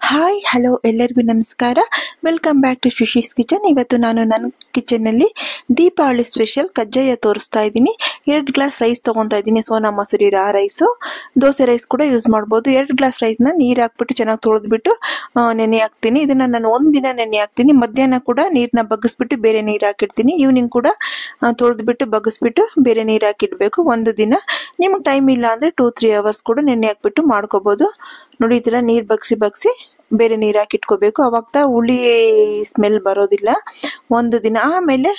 Hi hello ಎಲ್ಲರಿಗೂ ನಮಸ್ಕಾರ. Welcome back to Shushi's kitchen. ಇವತ್ತು ನಾನು ನನ್ನ ಕಿಚನ್ನಲ್ಲಿ ದೀಪಾವಳಿ ಸ್ಪೆಷಲ್ ಕಜ್ಜಾಯ ತೋರಿಸ್ತಾ ಇದ್ದೀನಿ. 2 ಗ್ಲಾಸ್ ರೈಸ್ ತೊಗೊತಾ ಇದ್ದೀನಿ. ಸೋನಾ ಮಸೂರಿ ರೈಸು, ದೋಸೆ ರೈಸ್ ಕೂಡ ಯೂಸ್ ಮಾಡ್ಬೋದು. 2 ಗ್ಲಾಸ್ ರೈಸ್ನ ನೀರು ಹಾಕ್ಬಿಟ್ಟು ಚೆನ್ನಾಗಿ ತೊಳೆದ್ಬಿಟ್ಟು ನೆನೆ ಹಾಕ್ತೀನಿ. ಇದನ್ನು ನಾನು ಒಂದಿನ ನೆನೆ ಹಾಕ್ತೀನಿ. ಮಧ್ಯಾಹ್ನ ಕೂಡ ನೀರನ್ನ ಬಗ್ಗಿಸ್ಬಿಟ್ಟು ಬೇರೆ ನೀರು ಹಾಕಿಡ್ತೀನಿ. ಈವ್ನಿಂಗ್ ಕೂಡ ತೊಳೆದ್ಬಿಟ್ಟು ಬಗ್ಗಿಸ್ಬಿಟ್ಟು ಬೇರೆ ನೀರು ಹಾಕಿಡ್ಬೇಕು. ಒಂದು ದಿನ ನಿಮ್ಗೆ ಟೈಮ್ ಇಲ್ಲ ಅಂದರೆ 2-3 ಅವರ್ಸ್ ಕೂಡ ನೆನೆ ಹಾಕ್ಬಿಟ್ಟು ಮಾಡ್ಕೋಬೋದು. ನೋಡಿ, ಈ ಥರ ನೀರು ಬಗ್ಸಿ ಬೇರೆ ನೀರು ಹಾಕಿಟ್ಕೋಬೇಕು. ಅವಾಗ ಹುಳಿ ಸ್ಮೆಲ್ ಬರೋದಿಲ್ಲ. ಒಂದು ದಿನ ಆಮೇಲೆ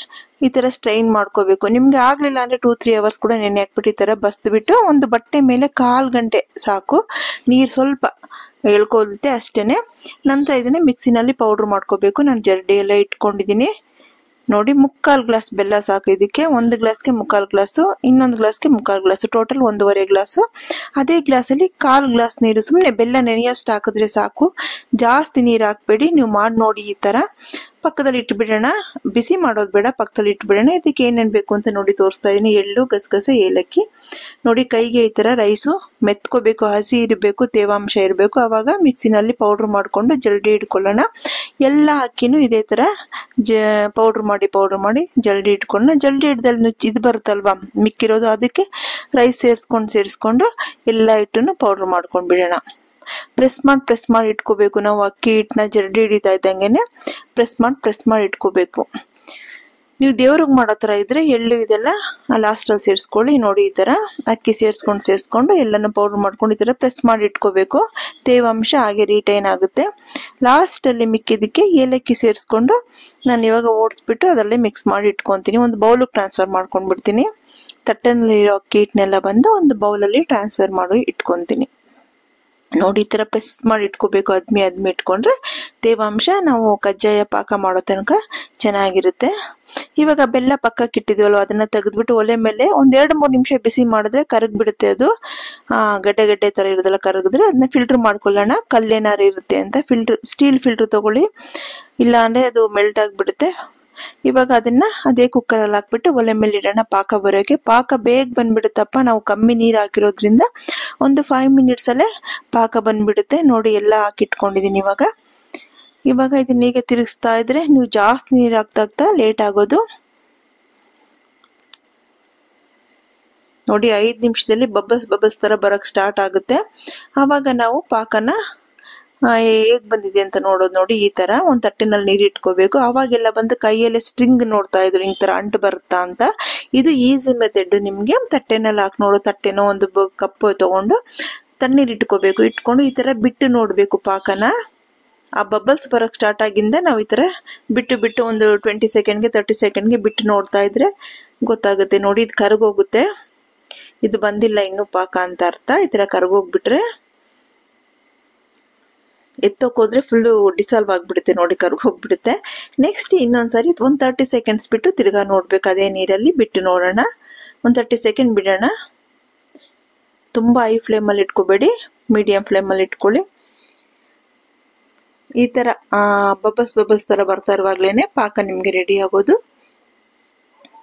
ಈ ಥರ ಸ್ಟ್ರೈನ್ ಮಾಡ್ಕೋಬೇಕು. ನಿಮ್ಗೆ ಆಗಲಿಲ್ಲ ಅಂದರೆ 2-3 ಅವರ್ಸ್ ಕೂಡ ನೆನೆ ಹಾಕ್ಬಿಟ್ಟು ಈ ಥರ ಬಸ್ಬಿಟ್ಟು ಒಂದು ಬಟ್ಟೆ ಮೇಲೆ 1/4 ಗಂಟೆ ಸಾಕು. ನೀರು ಸ್ವಲ್ಪ ಎಳ್ಕೊಳುತ್ತೆ ಅಷ್ಟೇನೆ. ನಂತರ ಇದನ್ನ ಮಿಕ್ಸಿನಲ್ಲಿ ಪೌಡ್ರ್ ಮಾಡ್ಕೋಬೇಕು. ನಾನು ಜರಡಿ ಎಲ್ಲ ಇಟ್ಕೊಂಡಿದ್ದೀನಿ. ನೋಡಿ, 3/4 ಗ್ಲಾಸ್ ಬೆಲ್ಲ ಸಾಕು ಇದಕ್ಕೆ. 1 ಗ್ಲಾಸ್ಗೆ 3/4 ಗ್ಲಾಸು, ಇನ್ನೊಂದು ಗ್ಲಾಸ್ಗೆ 3/4 ಗ್ಲಾಸು, ಟೋಟಲ್ 1.5 ಗ್ಲಾಸು. ಅದೇ ಗ್ಲಾಸಲ್ಲಿ 1/4 ಗ್ಲಾಸ್ ನೀರು, ಸುಮ್ಮನೆ ಬೆಲ್ಲ ನೆನೆಯೋಷ್ಟು ಹಾಕಿದ್ರೆ ಸಾಕು. ಜಾಸ್ತಿ ನೀರು ಹಾಕ್ಬೇಡಿ. ನೀವು ಮಾಡಿ ನೋಡಿ. ಈ ಥರ ಪಕ್ಕದಲ್ಲಿ ಇಟ್ಬಿಡೋಣ. ಬಿಸಿ ಮಾಡೋದು ಬೇಡ, ಪಕ್ಕದಲ್ಲಿ ಇಟ್ಬಿಡೋಣ. ಇದಕ್ಕೆ ಏನೇನು ಬೇಕು ಅಂತ ನೋಡಿ ತೋರಿಸ್ತಾ ಇದ್ದೀನಿ. ಎಳ್ಳು, ಗಸಗಸೆ, ಏಲಕ್ಕಿ. ನೋಡಿ, ಕೈಗೆ ಈ ಥರ ರೈಸು ಮೆತ್ಕೋಬೇಕು, ಹಸಿ ಇರಬೇಕು, ತೇವಾಂಶ ಇರಬೇಕು. ಆವಾಗ ಮಿಕ್ಸಿನಲ್ಲಿ ಪೌಡ್ರ್ ಮಾಡಿಕೊಂಡು ಜಲ್ಡಿ ಇಟ್ಕೊಳ್ಳೋಣ. ಎಲ್ಲ ಅಕ್ಕಿನೂ ಇದೇ ಥರ ಪೌಡ್ರ್ ಮಾಡಿ ಜಲ್ಡಿ ಇಟ್ಕೊಂಡು, ಜಲ್ಡಿ ಹಿಡ್ದಲ್ಲಿ ಇದು ಬರುತ್ತಲ್ವಾ ಮಿಕ್ಕಿರೋದು, ಅದಕ್ಕೆ ರೈಸ್ ಸೇರಿಸ್ಕೊಂಡು ಎಲ್ಲ ಹಿಟ್ಟನ್ನು ಪೌಡ್ರ್ ಮಾಡ್ಕೊಂಡು ಬಿಡೋಣ. ಪ್ರೆಸ್ ಮಾಡಿ ಇಟ್ಕೋಬೇಕು. ನಾವು ಅಕ್ಕಿ ಹಿಟ್ಟನ್ನ ಜರಡಿ ಹಿಡಿತಾ ಇದ್ದಂಗೆನೆ ಪ್ರೆಸ್ ಮಾಡಿ ಇಟ್ಕೋಬೇಕು. ನೀವು ದೇವ್ರಿಗೆ ಮಾಡೋ ಥರ ಇದ್ರೆ ಎಳ್ಳು ಇದೆಲ್ಲ ಲಾಸ್ಟಲ್ಲಿ ಸೇರಿಸ್ಕೊಳ್ಳಿ. ನೋಡಿ, ಈ ಥರ ಅಕ್ಕಿ ಸೇರಿಸ್ಕೊಂಡು ಎಲ್ಲನೂ ಪೌಡ್ರ್ ಮಾಡ್ಕೊಂಡು ಈ ಥರ ಪ್ರೆಸ್ ಮಾಡಿ ಇಟ್ಕೋಬೇಕು. ತೇವಾಂಶ ಹಾಗೆ ರಿಟೈನ್ ಆಗುತ್ತೆ. ಲಾಸ್ಟಲ್ಲಿ ಮಿಕ್ಕಿದ್ದಕ್ಕೆ ಏಲಕ್ಕಿ ಸೇರಿಸ್ಕೊಂಡು ನಾನು ಇವಾಗ ಓಡಿಸ್ಬಿಟ್ಟು ಅದರಲ್ಲೇ ಮಿಕ್ಸ್ ಮಾಡಿ ಇಟ್ಕೊತೀನಿ. ಒಂದು ಬೌಲಿಗೆ ಟ್ರಾನ್ಸ್ಫರ್ ಮಾಡ್ಕೊಂಡ್ಬಿಡ್ತೀನಿ. ತಟ್ಟೆನಲ್ಲಿರೋ ಅಕ್ಕಿ ಹಿಟ್ಟನ್ನೆಲ್ಲ ಬಂದು ಒಂದು ಬೌಲಲ್ಲಿ ಟ್ರಾನ್ಸ್ಫರ್ ಮಾಡಿ ಇಟ್ಕೊತೀನಿ. ನೋಡಿ, ಈ ಥರ ಪ್ರೆಸ್ ಮಾಡಿ ಇಟ್ಕೋಬೇಕು. ಅದ್ಮಿ ಇಟ್ಕೊಂಡ್ರೆ ತೇವಾಂಶ ನಾವು ಕಜ್ಜಾಯ ಪಾಕ ಮಾಡೋ ತನಕ ಚೆನ್ನಾಗಿರುತ್ತೆ. ಇವಾಗ ಬೆಲ್ಲ ಪಕ್ಕಕ್ಕೆ ಇಟ್ಟಿದ್ವಲ್ವ, ಅದನ್ನ ತೆಗೆದ್ಬಿಟ್ಟು ಒಲೆ ಮೇಲೆ 1-2-3 ನಿಮಿಷ ಬಿಸಿ ಮಾಡಿದ್ರೆ ಕರಗ್ಬಿಡುತ್ತೆ. ಅದು ಗಡ್ಡೆ ತರ ಇರೋದೆಲ್ಲ ಕರಗಿದ್ರೆ ಅದನ್ನ ಫಿಲ್ಟರ್ ಮಾಡ್ಕೊಳ್ಳೋಣ. ಕಲ್ಲೇನಾರು ಇರುತ್ತೆ ಅಂತ ಸ್ಟೀಲ್ ಫಿಲ್ಟರ್ ತಗೊಳ್ಳಿ, ಇಲ್ಲ ಅಂದ್ರೆ ಅದು ಮೆಲ್ಟ್ ಆಗಿಬಿಡುತ್ತೆ. ಇವಾಗ ಅದನ್ನ ಅದೇ ಕುಕ್ಕರಲ್ಲಿ ಹಾಕ್ಬಿಟ್ಟು ಒಲೆ ಮೇಲೆ ಇಡೋಣ ಪಾಕ ಬರೋಕೆ. ಪಾಕ ಬೇಗ ಬಂದ್ಬಿಡುತ್ತಪ್ಪ, ನಾವು ಕಮ್ಮಿ ನೀರು ಹಾಕಿರೋದ್ರಿಂದ ಒಂದು 5 ಮಿನಿಟ್ಸ್ ಅಲ್ಲೇ ಪಾಕ ಬಂದ್ಬಿಡುತ್ತೆ. ನೋಡಿ, ಎಲ್ಲ ಹಾಕಿಟ್ಕೊಂಡಿದೀನಿ. ಇವಾಗ ಇದನ್ನ ಹೀಗೆ ತಿರುಗಿಸ್ತಾ ಇದ್ರೆ ನೀವು ಜಾಸ್ತಿ ನೀರು ಹಾಕ್ತಾ ಲೇಟ್ ಆಗೋದು. ನೋಡಿ, 5 ನಿಮಿಷದಲ್ಲಿ ಬಬ್ಬಸ್ ತರ ಬರಕ್ ಸ್ಟಾರ್ಟ್ ಆಗುತ್ತೆ. ಆವಾಗ ನಾವು ಪಾಕನ ಹೇಗ್ ಬಂದಿದೆ ಅಂತ ನೋಡೋದು. ನೋಡಿ, ಈ ತರ ಒಂದ್ ತಟ್ಟೆನಲ್ಲಿ ನೀರು ಇಟ್ಕೋಬೇಕು. ಅವಾಗೆಲ್ಲ ಬಂದು ಕೈಯಲ್ಲೇ ಸ್ಟ್ರಿಂಗ್ ನೋಡ್ತಾ ಇದ್ರು, ಹಿಂಗ್ ತರ ಅಂಟು ಬರುತ್ತಾ ಅಂತ. ಇದು ಈಸಿ ಮೆಥಡ್. ನಿಮ್ಗೆ ತಟ್ಟೆನಲ್ಲಿ ಹಾಕಿ ನೋಡು. ತಟ್ಟೆನೋ ಒಂದು ಕಪ್ಪು ತಗೊಂಡು ತಣ್ಣೀರು ಇಟ್ಕೋಬೇಕು. ಇಟ್ಕೊಂಡು ಈ ತರ ಬಿಟ್ಟು ನೋಡ್ಬೇಕು ಪಾಕನ. ಆ ಬಬಲ್ಸ್ ಬರಕ್ ಸ್ಟಾರ್ಟ್ ಆಗಿಂದ ನಾವು ಈ ತರ ಬಿಟ್ಟು ಒಂದು 20 ಸೆಕೆಂಡ್ಗೆ 30 ಸೆಕೆಂಡ್ಗೆ ಬಿಟ್ಟು ನೋಡ್ತಾ ಇದ್ರೆ ಗೊತ್ತಾಗುತ್ತೆ. ನೋಡಿ, ಇದು ಕರಗೋಗುತ್ತೆ. ಇದು ಬಂದಿಲ್ಲ ಇನ್ನು ಪಾಕ ಅಂತ ಅರ್ಥ. ಈ ತರ ಕರಗೋಗ್ಬಿಟ್ರೆ ಎತ್ತೋಕೋದ್ರೆ ಫುಲ್ಲು ಡಿಸಾಲ್ವ್ ಆಗ್ಬಿಡುತ್ತೆ. ನೋಡಿ, ಕರ್ಗೋಗ್ಬಿಡುತ್ತೆ. ನೆಕ್ಸ್ಟ್ ಇನ್ನೊಂದ್ಸರಿ ಒಂದು 30 ಸೆಕೆಂಡ್ಸ್ ಬಿಟ್ಟು ತಿರ್ಗಾ ನೋಡ್ಬೇಕು. ಅದೇ ನೀರಲ್ಲಿ ಬಿಟ್ಟು ನೋಡೋಣ. ಒಂದು 30 ಸೆಕೆಂಡ್ ಬಿಡೋಣ. ತುಂಬಾ ಹೈ ಫ್ಲೇಮಲ್ಲಿ ಇಟ್ಕೋಬೇಡಿ, ಮೀಡಿಯಂ ಫ್ಲೇಮಲ್ಲಿ ಇಟ್ಕೊಳ್ಳಿ. ಈ ತರ ಬಬಲ್ಸ್ ತರ ಬರ್ತಾ ಇರುವಾಗ್ಲೇನೆ ಪಾಕ ನಿಮ್ಗೆ ರೆಡಿ ಆಗೋದು.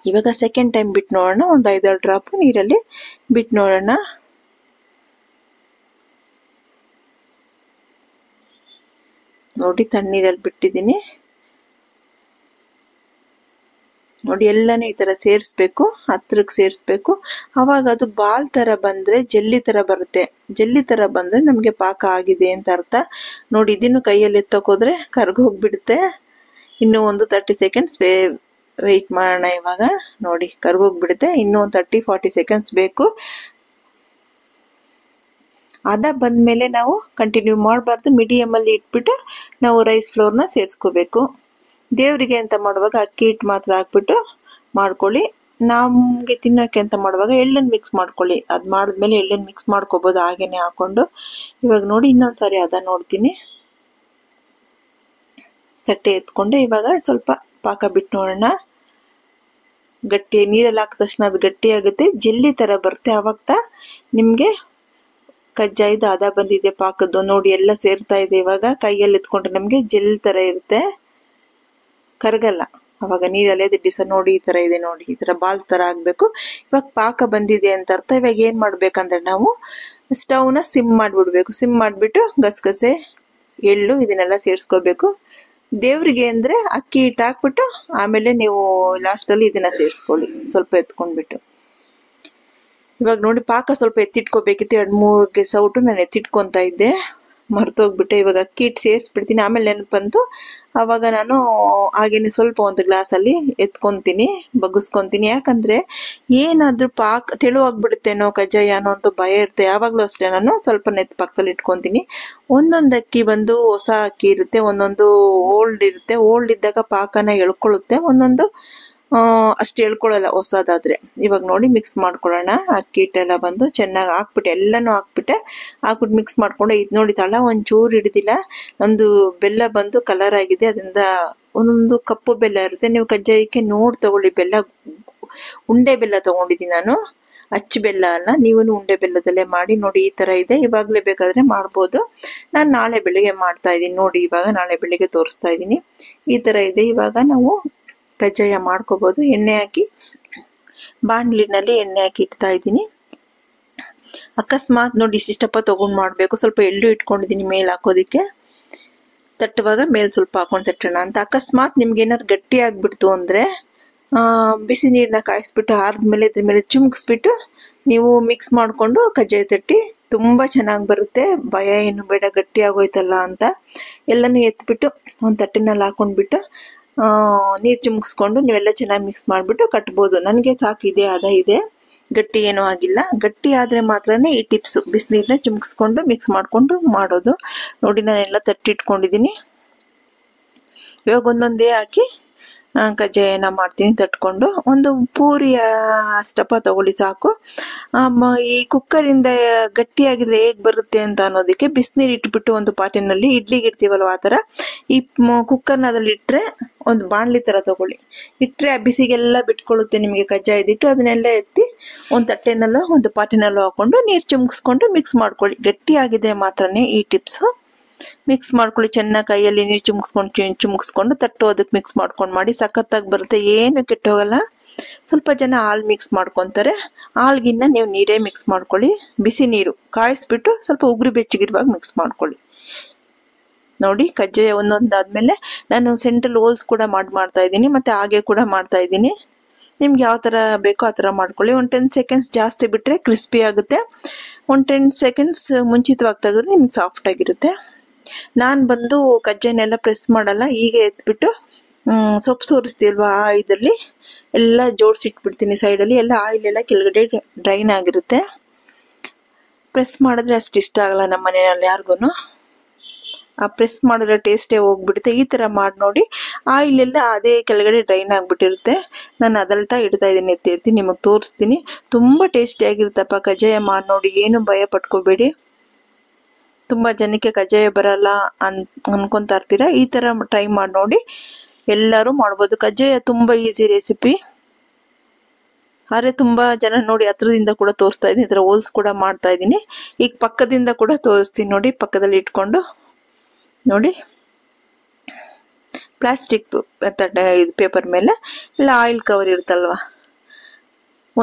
ಇವಾಗ ಸೆಕೆಂಡ್ ಟೈಮ್ ಬಿಟ್ಟು ನೋಡೋಣ. ಒಂದು 5-6 ಡ್ರಾಪ್ ನೀರಲ್ಲಿ ಬಿಟ್ಟು ನೋಡೋಣ. ನೋಡಿ, ತಣ್ಣೀರಲ್ಲಿ ಬಿಟ್ಟಿದ್ದೀನಿ. ನೋಡಿ, ಎಲ್ಲಾನು ಈ ತರ ಸೇರಿಸ್ಬೇಕು, ಹತ್ರಕ್ಕೆ ಸೇರಿಸ್ಬೇಕು. ಅವಾಗ ಅದು ಬಾಲ್ ತರ ಬಂದ್ರೆ ಜೆಲ್ಲಿ ತರ ಬರುತ್ತೆ. ಜೆಲ್ಲಿ ತರ ಬಂದ್ರೆ ನಮ್ಗೆ ಪಾಕ ಆಗಿದೆ ಅಂತ ಅರ್ಥ. ನೋಡಿ, ಇದನ್ನು ಕೈಯಲ್ಲಿ ಎತ್ತೋಕೋದ್ರೆ ಕರ್ಗೋಗ್ಬಿಡುತ್ತೆ. ಇನ್ನು ಒಂದು 30 ಸೆಕೆಂಡ್ಸ್ ವೆಯ್ಟ್ ಮಾಡೋಣ. ಇವಾಗ ನೋಡಿ, ಕರ್ಗೋಗ್ಬಿಡುತ್ತೆ. ಇನ್ನೂ ಒಂದು 30-40 ಸೆಕೆಂಡ್ಸ್ ಬೇಕು. ಅದ ಬಂದ್ಮೇಲೆ ನಾವು ಕಂಟಿನ್ಯೂ ಮಾಡಬಾರ್ದು. ಮೀಡಿಯಂ ಅಲ್ಲಿ ಇಟ್ಬಿಟ್ಟು ನಾವು ರೈಸ್ ಫ್ಲೋರ್ನ ಸೇರಿಸ್ಕೋಬೇಕು. ದೇವರಿಗೆ ಅಂತ ಮಾಡುವಾಗ ಅಕ್ಕಿ ಹಿಟ್ಟು ಮಾತ್ರ ಹಾಕ್ಬಿಟ್ಟು ಮಾಡ್ಕೊಳ್ಳಿ. ನಮ್ಗೆ ತಿನ್ನೋಕೆ ಅಂತ ಮಾಡುವಾಗ ಎಳ್ಳನ್ನು ಮಿಕ್ಸ್ ಮಾಡ್ಕೊಳ್ಳಿ. ಅದ್ ಮಾಡಿದ್ಮೇಲೆ ಎಳ್ಳನ್ನು ಮಿಕ್ಸ್ ಮಾಡ್ಕೋಬಹುದು ಹಾಗೇನೆ ಹಾಕೊಂಡು. ಇವಾಗ ನೋಡಿ, ಇನ್ನೊಂದ್ಸರಿ ಅದ ನೋಡ್ತೀನಿ. ತಟ್ಟೆ ಎತ್ಕೊಂಡೆ. ಇವಾಗ ಸ್ವಲ್ಪ ಪಾಕ ಬಿಟ್ಟು ನೋಡೋಣ. ಗಟ್ಟಿ ನೀರಲ್ಲಿ ಹಾಕಿದ ತಕ್ಷಣ ಅದು ಗಟ್ಟಿ ಆಗುತ್ತೆ, ಜೆಲ್ಲಿ ತರ ಬರುತ್ತೆ. ಅವಾಗ ನಿಮ್ಗೆ ಕಜ್ಜಾಯದ ಹದ ಬಂದಿದೆ ಪಾಕದ್ದು. ನೋಡಿ, ಎಲ್ಲ ಸೇರ್ತಾ ಇದೆ. ಇವಾಗ ಕೈಯಲ್ಲಿ ಎತ್ಕೊಂಡ್ರೆ ನಮ್ಗೆ ಜೆಲ್ ತರ ಇರುತ್ತೆ, ಕರಗಲ್ಲ. ಅವಾಗ ನೀರಲ್ಲಿ ದಿಡ್ಡಿಸ ನೋಡಿ, ಈ ತರ ಇದೆ. ನೋಡಿ, ಈ ತರ ಬಾಲ್ ತರ ಆಗ್ಬೇಕು. ಇವಾಗ ಪಾಕ ಬಂದಿದೆ ಅಂತ ಅರ್ಥ. ಇವಾಗ ಏನ್ ಮಾಡ್ಬೇಕಂದ್ರೆ ನಾವು ಸ್ಟವ್ನ ಸಿಮ್ ಮಾಡ್ಬಿಡ್ಬೇಕು. ಸಿಮ್ ಮಾಡ್ಬಿಟ್ಟು ಗಸಗಸೆ, ಎಳ್ಳು ಇದನ್ನೆಲ್ಲ ಸೇರಿಸ್ಕೋಬೇಕು. ದೇವ್ರಿಗೆ ಅಂದರೆ ಅಕ್ಕಿ ಹಿಟ್ಟು ಹಾಕ್ಬಿಟ್ಟು ಆಮೇಲೆ ನೀವು ಲಾಸ್ಟಲ್ಲಿ ಇದನ್ನ ಸೇರಿಸ್ಕೊಳ್ಳಿ ಸ್ವಲ್ಪ ಎತ್ಕೊಂಡ್ಬಿಟ್ಟು. ಇವಾಗ ನೋಡಿ ಪಾಕ ಸ್ವಲ್ಪ ಎತ್ತಿಟ್ಕೋಬೇಕಿತ್ತು, 2-3 ಸೌಟು ನಾನು ಎತ್ತಿಟ್ಕೊತಾ ಇದ್ದೆ, ಮರ್ತೋಗ್ಬಿಟ್ಟೆ. ಇವಾಗ ಅಕ್ಕಿ ಹಿಟ್ಟು ಸೇರಿಸ್ಬಿಡ್ತೀನಿ. ಆಮೇಲೆ ನೆನಪಂತು ಆವಾಗ ನಾನು ಹಾಗೇನೆ ಸ್ವಲ್ಪ ಒಂದು ಗ್ಲಾಸಲ್ಲಿ ಎತ್ಕೊತೀನಿ, ಬಗ್ಗಿಸ್ಕೊತೀನಿ. ಯಾಕಂದರೆ ಏನಾದರೂ ಪಾಕ ತೆಳುವಾಗ್ಬಿಡುತ್ತೇನೋ ಕಜ್ಜಾಯನೋ ಅಂತ ಭಯ ಇರುತ್ತೆ. ಯಾವಾಗಲೂ ಅಷ್ಟೇ ನಾನು ಸ್ವಲ್ಪ ನೆತ್ ಪಕ್ಕದಲ್ಲಿ ಇಟ್ಕೊತೀನಿ. ಒಂದೊಂದು ಅಕ್ಕಿ ಬಂದು ಹೊಸ ಅಕ್ಕಿ ಇರುತ್ತೆ, ಒಂದೊಂದು ಓಲ್ಡ್ ಇರುತ್ತೆ. ಓಲ್ಡ್ ಇದ್ದಾಗ ಪಾಕನ ಎಳ್ಕೊಳ್ಳುತ್ತೆ, ಒಂದೊಂದು ಅಷ್ಟು ಎಳ್ಕೊಳ್ಳಲ್ಲ ಹೊಸದಾದ್ರೆ. ಇವಾಗ ನೋಡಿ ಮಿಕ್ಸ್ ಮಾಡ್ಕೊಳ್ಳೋಣ. ಅಕ್ಕಿ ಹಿಟ್ಟೆಲ್ಲ ಬಂದು ಚೆನ್ನಾಗಿ ಹಾಕ್ಬಿಟ್ಟು ಎಲ್ಲನೂ ಹಾಕ್ಬಿಟ್ಟು ಮಿಕ್ಸ್ ಮಾಡ್ಕೊಂಡು, ಇದು ನೋಡಿ ತಳ ಒಂಚೂರು ಹಿಡಿದಿಲ್ಲ. ಒಂದು ಬೆಲ್ಲ ಬಂದು ಕಲರ್ ಆಗಿದೆ, ಅದರಿಂದ ಒಂದೊಂದು ಕಪ್ಪು ಬೆಲ್ಲ ಇರುತ್ತೆ. ನೀವು ಕಜ್ಜಾಯಕ್ಕೆ ನೋಡಿ ತಗೊಳ್ಳಿ, ಬೆಲ್ಲ ಉಂಡೆ ಬೆಲ್ಲ ತಗೊಂಡಿದ್ದೀನಿ ನಾನು, ಅಚ್ಚು ಬೆಲ್ಲ ಅಲ್ಲ. ನೀವು ಉಂಡೆ ಬೆಲ್ಲದಲ್ಲೇ ಮಾಡಿ ನೋಡಿ. ಈ ತರ ಇದೆ. ಇವಾಗಲೇ ಬೇಕಾದ್ರೆ ಮಾಡ್ಬೋದು. ನಾನು ನಾಳೆ ಬೆಳಿಗ್ಗೆ ಮಾಡ್ತಾ ಇದ್ದೀನಿ ನೋಡಿ. ಇವಾಗ ನಾಳೆ ಬೆಳಿಗ್ಗೆ ತೋರಿಸ್ತಾ ಇದ್ದೀನಿ. ಈ ತರ ಇದೆ. ಇವಾಗ ನಾವು ಕಜ್ಜಾಯ ಮಾಡ್ಕೋಬಹುದು. ಎಣ್ಣೆ ಹಾಕಿ ಬಾಣಲಿನಲ್ಲಿ ಎಣ್ಣೆ ಹಾಕಿ ಇಡ್ತಾ ಇದ್ದೀನಿ. ಅಕಸ್ಮಾತ್ ನೋಡಿ ಇಷ್ಟಪ್ಪ ತಗೊಂಡ್ ಮಾಡ್ಬೇಕು, ಸ್ವಲ್ಪ ಎಳ್ಳು ಇಟ್ಕೊಂಡಿದ್ದೀನಿ ಮೇಲೆ ಹಾಕೋದಿಕ್ಕೆ. ತಟ್ಟುವಾಗ ಮೇಲೆ ಸ್ವಲ್ಪ ಹಾಕೊಂಡು ತಟ್ಟೋಣ ಅಂತ. ಅಕಸ್ಮಾತ್ ನಿಮ್ಗೆ ಏನಾದ್ರು ಗಟ್ಟಿ ಆಗ್ಬಿಡ್ತು ಅಂದ್ರೆ ಬಿಸಿ ನೀರನ್ನ ಕಾಯಿಸ್ಬಿಟ್ಟು ಆದ್ಮೇಲೆ ಇದ್ರ ಮೇಲೆ ಚುಮ್ಕಿಸ್ಬಿಟ್ಟು ನೀವು ಮಿಕ್ಸ್ ಮಾಡ್ಕೊಂಡು ಕಜ್ಜಾಯ ತಟ್ಟಿ ತುಂಬಾ ಚೆನ್ನಾಗಿ ಬರುತ್ತೆ. ಭಯ ಏನು ಬೇಡ ಗಟ್ಟಿ ಆಗೋಯ್ತಲ್ಲ ಅಂತ. ಎಲ್ಲನೂ ಎತ್ಬಿಟ್ಟು ಒಂದು ತಟ್ಟಿನಲ್ಲಿ ಹಾಕೊಂಡ್ಬಿಟ್ಟು ನೀರು ಚಿಮ್ಕಿಸ್ಕೊಂಡು ನೀವೆಲ್ಲ ಚೆನ್ನಾಗಿ ಮಿಕ್ಸ್ ಮಾಡಿಬಿಟ್ಟು ಕಟ್ಬೋದು. ನನಗೆ ಸಾಕಿದೆ ಅದ ಇದೆ, ಗಟ್ಟಿ ಏನೂ ಆಗಿಲ್ಲ. ಗಟ್ಟಿ ಆದರೆ ಮಾತ್ರನೇ ಈ ಟಿಪ್ಸು, ಬಿಸಿನೀರನ್ನ ಚಿಮ್ಕಿಸ್ಕೊಂಡು ಮಿಕ್ಸ್ ಮಾಡಿಕೊಂಡು ಮಾಡೋದು. ನೋಡಿ ನಾನೆಲ್ಲ ತಟ್ಟಿಟ್ಕೊಂಡಿದ್ದೀನಿ. ಇವಾಗ ಒಂದೊಂದೇ ಹಾಕಿ ಕಜ್ಜಾಯನ ಮಾಡ್ತೀನಿ ತಟ್ಕೊಂಡು. ಒಂದು ಪೂರಿ ಅಷ್ಟಪ್ಪ ತಗೊಳ್ಳಿ ಸಾಕು. ಈ ಕುಕ್ಕರಿಂದ ಗಟ್ಟಿಯಾಗಿದ್ರೆ ಹೇಗೆ ಬರುತ್ತೆ ಅಂತ ಅನ್ನೋದಕ್ಕೆ ಬಿಸಿನೀರು ಇಟ್ಬಿಟ್ಟು ಒಂದು ಪಾಟಿನಲ್ಲಿ ಇಡ್ಲಿಗೆ ಇಡ್ತೀವಲ್ವ ಆ ಥರ ಈ ಕುಕ್ಕರ್ನ ಅದ್ರಲ್ಲಿ ಇಟ್ಟರೆ, ಒಂದು ಬಾಣಲಿ ಥರ ತಗೊಳ್ಳಿ, ಇಟ್ಟರೆ ಆ ಬಿಸಿಗೆಲ್ಲ ಬಿಟ್ಕೊಳ್ಳುತ್ತೆ ನಿಮಗೆ ಕಜ್ಜಾಯದಿಟ್ಟು. ಅದನ್ನೆಲ್ಲ ಎತ್ತಿ ಒಂದು ತಟ್ಟೆನಲ್ಲೋ ಒಂದು ಪಾಟಿನಲ್ಲೋ ಹಾಕೊಂಡು ನೀರು ಚಿಮ್ಕಿಸ್ಕೊಂಡು ಮಿಕ್ಸ್ ಮಾಡ್ಕೊಳ್ಳಿ. ಗಟ್ಟಿಯಾಗಿದೆ ಮಾತ್ರನೇ ಈ ಟಿಪ್ಸು. ಮಿಕ್ಸ್ ಮಾಡ್ಕೊಳ್ಳಿ ಚೆನ್ನಾಗಿ, ಕೈಯಲ್ಲಿ ನೀರು ಚುಮ್ಕಿಸ್ಕೊಂಡು ತಟ್ಟೋದಕ್ಕೆ ಮಿಕ್ಸ್ ಮಾಡ್ಕೊಂಡು ಮಾಡಿ. ಸಖತ್ತಾಗಿ ಬರುತ್ತೆ, ಏನು ಕೆಟ್ಟೋಗಲ್ಲ. ಸ್ವಲ್ಪ ಜನ ಹಾಲು ಮಿಕ್ಸ್ ಮಾಡ್ಕೊತಾರೆ, ಹಾಲ್ಗಿನ್ನ ನೀವು ನೀರೇ ಮಿಕ್ಸ್ ಮಾಡ್ಕೊಳ್ಳಿ. ಬಿಸಿ ನೀರು ಕಾಯಿಸ್ಬಿಟ್ಟು ಸ್ವಲ್ಪ ಉಗುರು ಬೆಚ್ಚಗಿರುವಾಗ ಮಿಕ್ಸ್ ಮಾಡ್ಕೊಳ್ಳಿ. ನೋಡಿ ಕಜ್ಜಾಯ ಒಂದೊಂದಾದ್ಮೇಲೆ ನಾನು ಸೆಂಟ್ರಲ್ ಹೋಲ್ಸ್ ಕೂಡ ಮಾಡ್ತಾ ಇದ್ದೀನಿ, ಮತ್ತೆ ಹಾಗೆ ಕೂಡ ಮಾಡ್ತಾ ಇದ್ದೀನಿ. ನಿಮ್ಗೆ ಯಾವ ಥರ ಬೇಕೋ ಆ ಥರ ಮಾಡ್ಕೊಳ್ಳಿ. ಒಂದು 10 ಸೆಕೆಂಡ್ಸ್ ಜಾಸ್ತಿ ಬಿಟ್ಟರೆ ಕ್ರಿಸ್ಪಿ ಆಗುತ್ತೆ, ಒಂದು 10 ಸೆಕೆಂಡ್ಸ್ ಮುಂಚಿತವಾಗಿ ತೆಗೆದ್ರೆ ನಿಮ್ಗೆ ಸಾಫ್ಟ್ ಆಗಿರುತ್ತೆ. ನಾನು ಬಂದು ಕಜ್ಜಾಯನೆಲ್ಲ ಪ್ರೆಸ್ ಮಾಡಲ್ಲ, ಹೀಗೆ ಎತ್ಬಿಟ್ಟು ಸೊಪ್ಪು ಸೋರಿಸ್ತೀಲ್ವಾ ಆ ಇದರಲ್ಲಿ ಎಲ್ಲ ಜೋಡಿಸಿಟ್ಬಿಡ್ತೀನಿ ಸೈಡಲ್ಲಿ. ಎಲ್ಲ ಆಯಿಲ್ ಎಲ್ಲ ಕೆಳಗಡೆ ಡ್ರೈನ್ ಆಗಿರುತ್ತೆ. ಪ್ರೆಸ್ ಮಾಡಿದ್ರೆ ಅಷ್ಟು ಇಷ್ಟ ಆಗಲ್ಲ ನಮ್ಮ ಮನೆಯಲ್ಲಿ ಯಾರಿಗೂ. ಆ ಪ್ರೆಸ್ ಮಾಡಿದ್ರೆ ಟೇಸ್ಟೇ ಹೋಗ್ಬಿಡುತ್ತೆ. ಈ ಥರ ಮಾಡಿ ನೋಡಿ, ಆಯಿಲ್ ಎಲ್ಲ ಅದೇ ಕೆಳಗಡೆ ಡ್ರೈನ್ ಆಗಿಬಿಟ್ಟಿರುತ್ತೆ. ನಾನು ಅದಲ್ತಾ ಇಡ್ತಾ ಇದ್ದೀನಿ, ಎತ್ತಿ ನಿಮಗೆ ತೋರಿಸ್ತೀನಿ. ತುಂಬ ಟೇಸ್ಟಿಯಾಗಿರುತ್ತಪ್ಪ ಕಜ್ಜಾಯ ಮಾಡಿ ನೋಡಿ, ಏನು ಭಯ ಪಟ್ಕೋಬೇಡಿ. ತುಂಬ ಜನಕ್ಕೆ ಕಜ್ಜಾಯ ಬರಲ್ಲ ಅನ್ಕೊಂತಾ ಇರ್ತೀರಾ, ಈ ಥರ ಟ್ರೈ ಮಾಡಿ ನೋಡಿ, ಎಲ್ಲರೂ ಮಾಡ್ಬೋದು. ಕಜ್ಜಾಯ ತುಂಬ ಈಸಿ ರೆಸಿಪಿ. ಆದರೆ ತುಂಬ ಜನ ನೋಡಿ ಹತ್ರದಿಂದ ಕೂಡ ತೋರಿಸ್ತಾ ಇದ್ದೀನಿ, ಈ ಥರ ಹೋಲ್ಸ್ ಕೂಡ ಮಾಡ್ತಾ ಇದ್ದೀನಿ. ಈಗ ಪಕ್ಕದಿಂದ ಕೂಡ ತೋರಿಸ್ತೀನಿ ನೋಡಿ, ಪಕ್ಕದಲ್ಲಿ ಇಟ್ಕೊಂಡು ನೋಡಿ. ಪ್ಲಾಸ್ಟಿಕ್ ಪೇಪರ್ ಮೇಲೆ ಇಲ್ಲ ಆಯಿಲ್ ಕವರ್ ಇರುತ್ತಲ್ವ,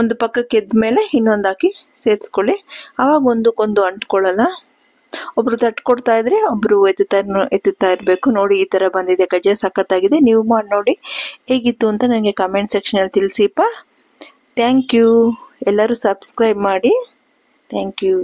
ಒಂದು ಪಕ್ಕಕ್ಕೆ ಎದ್ಮೇಲೆ ಇನ್ನೊಂದು ಹಾಕಿ ಸೇರಿಸ್ಕೊಳ್ಳಿ. ಆವಾಗ ಒಂದಕ್ಕೊಂದು ಅಂಟ್ಕೊಳ್ಳಲ್ಲ. ಒಬ್ರು ತಟ್ಕೊಡ್ತಾ ಇದ್ರೆ ಒಬ್ರು ಎತ್ತುತ್ತಾ ಇರಬೇಕು. ನೋಡಿ ಈ ತರ ಬಂದಿದೆ ಕಜ್ಜಾಯ, ಸಖತ್ತಾಗಿದೆ. ನೀವು ಮಾಡಿ ನೋಡಿ ಹೇಗಿತ್ತು ಅಂತ ನನಗೆ ಕಮೆಂಟ್ ಸೆಕ್ಷನ್ ಅಲ್ಲಿ ತಿಳಿಸಿಪ್ಪ. Thank you. ಎಲ್ಲರೂ ಸಬ್ಸ್ಕ್ರೈಬ್ ಮಾಡಿ. Thank you.